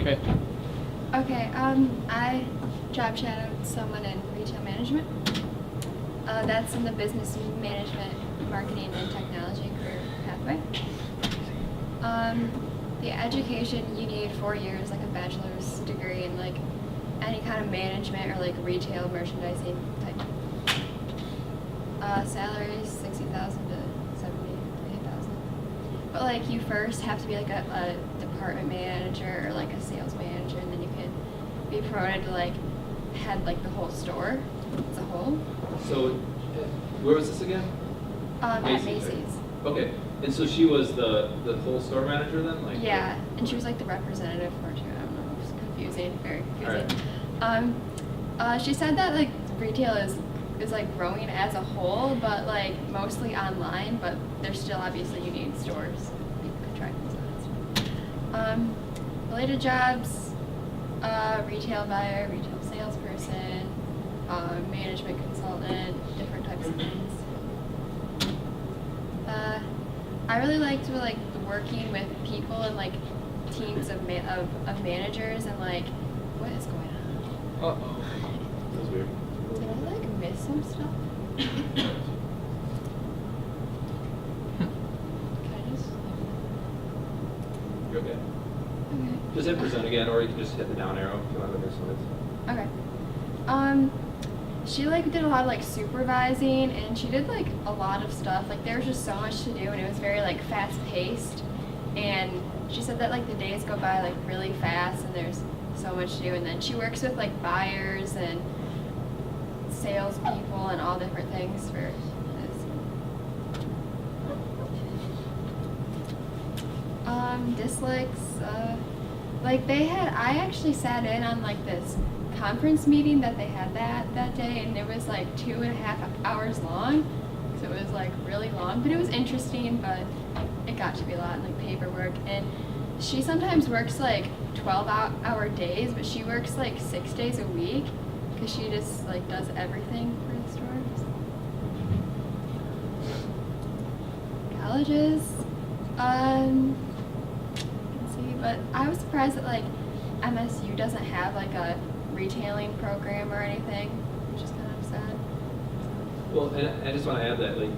Okay. Okay, I job shadowed someone in retail management. That's in the business management, marketing, and technology career pathway. The education, you need 4 years, like a bachelor's degree in like any kind of management or like retail merchandising type. Salary is 60,000 to 78,000. But like you first have to be like a department manager or like a sales manager, and then you can be promoted to like head like the whole store as a whole. So, where was this again? At Macy's, Macy's. right? Okay, and so she was the whole store manager then? Like Yeah, and she was like the representative for it too. I don't know, it's confusing, very confusing. She said that like retail is like growing as a whole, but like mostly online, but there's still obviously you need stores. You could try things. Related jobs, retail buyer, retail salesperson, management consultant, different types of things. I really liked like working with people and like teams of managers and like what is going on? Uh-oh. That was weird. Did I like miss some stuff? Can I just? You're okay. Okay. Just hit present again, or you can just hit the down arrow if you want to make slides. Okay. She like did a lot of like supervising, and she did like a lot of stuff. Like there was just so much to do, and it was very like fast paced. And she said that like the days go by like really fast, and there's so much to do. And then she works with like buyers and salespeople and all different things for this. Dislikes. Like I actually sat in on like this conference meeting that they had that day, and it was like 2.5 hours long, so it was like really long, but it was interesting, but it got to be a lot like paperwork. And she sometimes works like 12-hour days, but she works like 6 days a week because she just like does everything for the stores. Colleges, let's see, but I was surprised that like MSU doesn't have like a retailing program or anything, which is kind of sad. Well, and I just want to add that, like,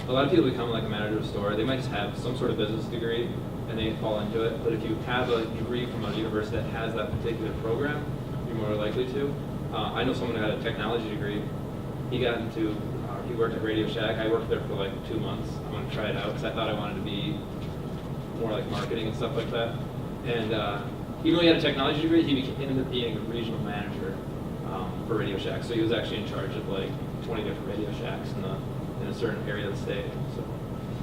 a lot of people become like a manager of a store. They might just have some sort of business degree, and they fall into it. But if you have a degree from a university that has that particular program, you're more likely to. I know someone who had a technology degree. He got into, he worked at Radio Shack. I worked there for like 2 months. I wanted to try it out because I thought I wanted to be more like marketing and stuff like that. And even though he had a technology degree, he ended up being a regional manager for Radio Shack. So he was actually in charge of like 20 different Radio Shacks in a certain area of the state.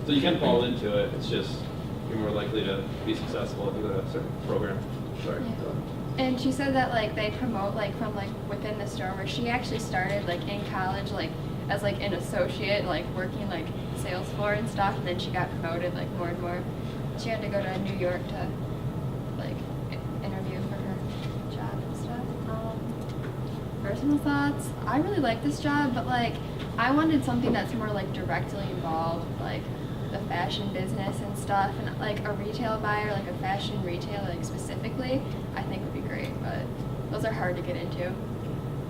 So you can fall into it. It's just you're more likely to be successful if you go to a certain program. Sorry. Yeah. And she said that like they promote like from like within the store, where she actually started like in college like as like an associate, like working like sales floor and stuff, and then she got promoted like more and more. She had to go to New York to like interview for her job and stuff. Personal thoughts, I really like this job, but like I wanted something that's more like directly involved with like the fashion business and stuff, and like a retail buyer, like a fashion retailer like specifically, I think would be great, but those are hard to get into.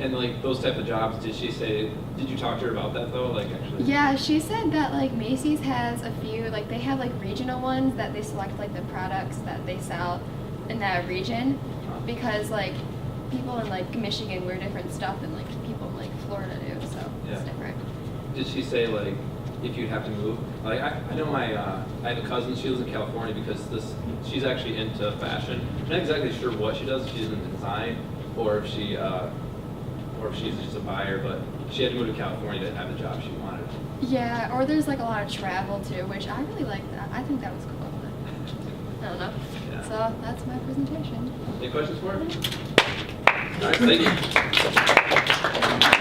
And like those type of jobs, did you talk to her about that though? Like actually? Yeah, she said that like Macy's has a few, like they have like regional ones that they select like the products that they sell in that region, because like people in like Michigan wear different stuff than like people in like Florida do, so it's different. Did she say like if you'd have to move? Like I know I have a cousin. She lives in California because she's actually into fashion. I'm not exactly sure what she does. If she's in design or if she's just a buyer, but she had to move to California to have the job she wanted. Yeah, or there's like a lot of travel too, which I really like that. I think that was cool. I don't know. Yeah. So that's my presentation. Any questions for her? All right, thank you.